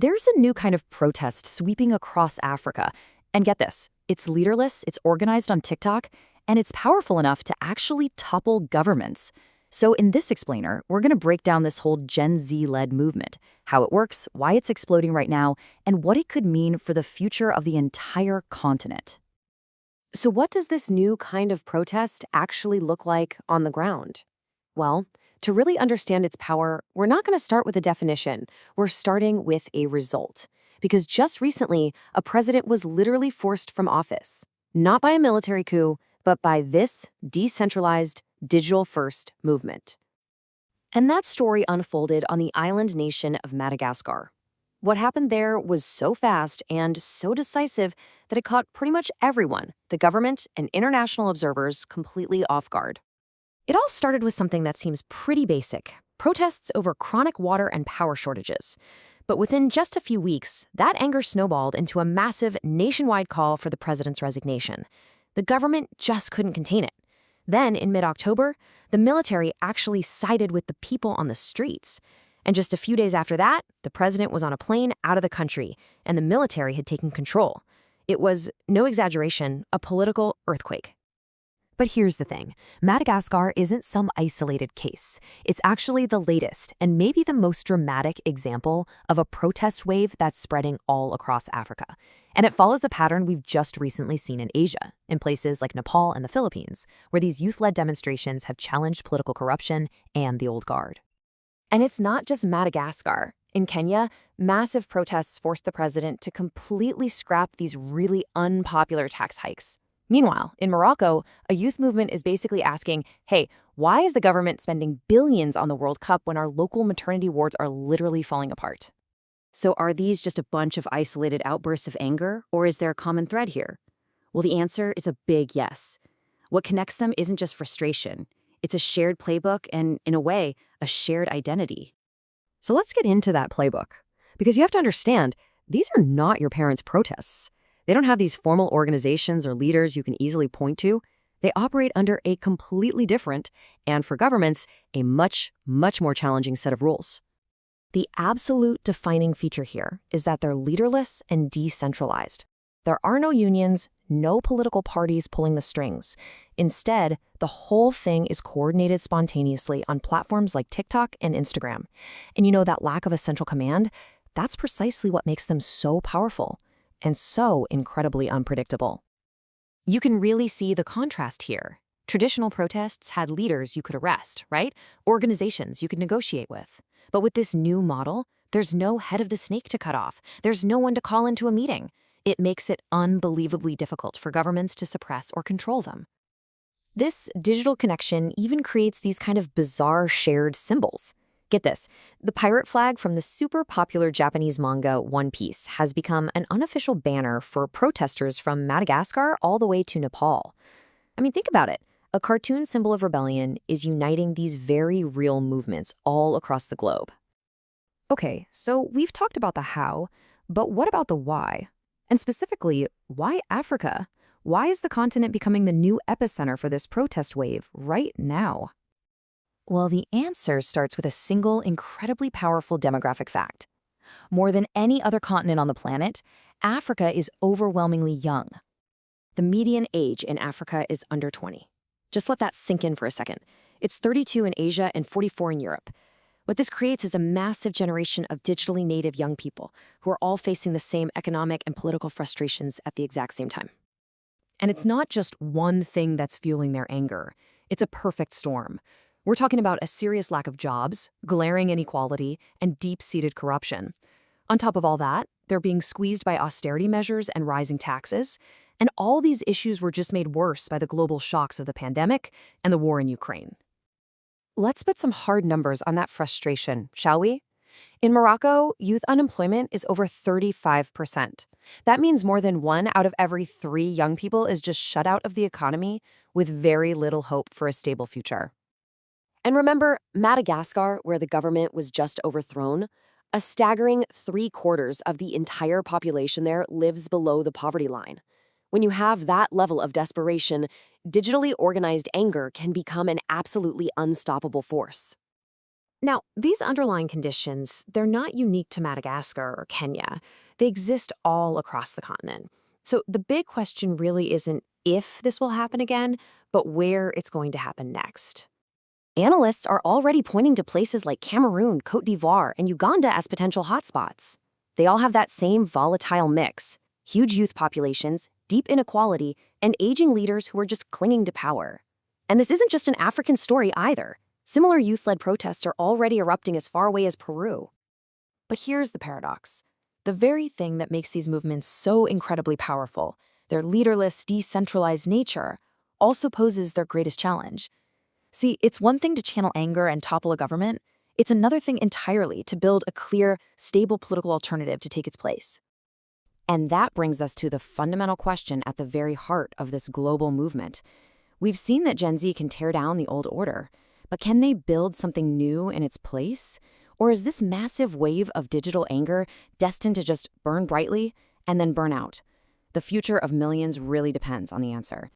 There's a new kind of protest sweeping across Africa. And get this, it's leaderless, it's organized on TikTok, and it's powerful enough to actually topple governments. So in this explainer, we're going to break down this whole Gen Z-led movement, how it works, why it's exploding right now, and what it could mean for the future of the entire continent. So what does this new kind of protest actually look like on the ground? Well, to really understand its power, we're not going to start with a definition. We're starting with a result. Because just recently, a president was literally forced from office. Not by a military coup, but by this decentralized, digital-first movement. And that story unfolded on the island nation of Madagascar. What happened there was so fast and so decisive that it caught pretty much everyone, the government and international observers, completely off guard. It all started with something that seems pretty basic: protests over chronic water and power shortages. But within just a few weeks, that anger snowballed into a massive nationwide call for the president's resignation. The government just couldn't contain it. Then, in mid-October, the military actually sided with the people on the streets. And just a few days after that, the president was on a plane out of the country, and the military had taken control. It was, no exaggeration, a political earthquake. But here's the thing. Madagascar isn't some isolated case. It's actually the latest and maybe the most dramatic example of a protest wave that's spreading all across Africa. And it follows a pattern we've just recently seen in Asia, in places like Nepal and the Philippines, where these youth-led demonstrations have challenged political corruption and the old guard. And it's not just Madagascar. In Kenya, massive protests forced the president to completely scrap these really unpopular tax hikes. Meanwhile, in Morocco, a youth movement is basically asking, hey, why is the government spending billions on the World Cup when our local maternity wards are literally falling apart? So are these just a bunch of isolated outbursts of anger, or is there a common thread here? Well, the answer is a big yes. What connects them isn't just frustration. It's a shared playbook and, in a way, a shared identity. So let's get into that playbook. Because you have to understand, these are not your parents' protests. They don't have these formal organizations or leaders you can easily point to. They operate under a completely different, and for governments, a much, much more challenging set of rules. The absolute defining feature here is that they're leaderless and decentralized. There are no unions, no political parties pulling the strings. Instead, the whole thing is coordinated spontaneously on platforms like TikTok and Instagram. And you know, that lack of a central command, that's precisely what makes them so powerful and so incredibly unpredictable. You can really see the contrast here. Traditional protests had leaders you could arrest, right? Organizations you could negotiate with. But with this new model, there's no head of the snake to cut off. There's no one to call into a meeting. It makes it unbelievably difficult for governments to suppress or control them. This digital connection even creates these kind of bizarre shared symbols. Get this, the pirate flag from the super popular Japanese manga One Piece has become an unofficial banner for protesters from Madagascar all the way to Nepal. I mean, think about it. A cartoon symbol of rebellion is uniting these very real movements all across the globe. Okay, so we've talked about the how, but what about the why? And specifically, why Africa? Why is the continent becoming the new epicenter for this protest wave right now? Well, the answer starts with a single, incredibly powerful demographic fact. More than any other continent on the planet, Africa is overwhelmingly young. The median age in Africa is under 20. Just let that sink in for a second. It's 32 in Asia and 44 in Europe. What this creates is a massive generation of digitally native young people who are all facing the same economic and political frustrations at the exact same time. And it's not just one thing that's fueling their anger. It's a perfect storm. We're talking about a serious lack of jobs, glaring inequality, and deep-seated corruption. On top of all that, they're being squeezed by austerity measures and rising taxes, and all these issues were just made worse by the global shocks of the pandemic and the war in Ukraine. Let's put some hard numbers on that frustration, shall we? In Morocco, youth unemployment is over 35%. That means more than 1 out of every 3 young people is just shut out of the economy with very little hope for a stable future. And remember, Madagascar, where the government was just overthrown, a staggering 3/4 of the entire population there lives below the poverty line. When you have that level of desperation, digitally organized anger can become an absolutely unstoppable force. Now, these underlying conditions, they're not unique to Madagascar or Kenya. They exist all across the continent. So the big question really isn't if this will happen again, but where it's going to happen next. Analysts are already pointing to places like Cameroon, Cote d'Ivoire, and Uganda as potential hotspots. They all have that same volatile mix: huge youth populations, deep inequality, and aging leaders who are just clinging to power. And this isn't just an African story either. Similar youth-led protests are already erupting as far away as Peru. But here's the paradox. The very thing that makes these movements so incredibly powerful, their leaderless, decentralized nature, also poses their greatest challenge. See, it's one thing to channel anger and topple a government. It's another thing entirely to build a clear, stable political alternative to take its place. And that brings us to the fundamental question at the very heart of this global movement. We've seen that Gen Z can tear down the old order, but can they build something new in its place? Or is this massive wave of digital anger destined to just burn brightly and then burn out? The future of millions really depends on the answer.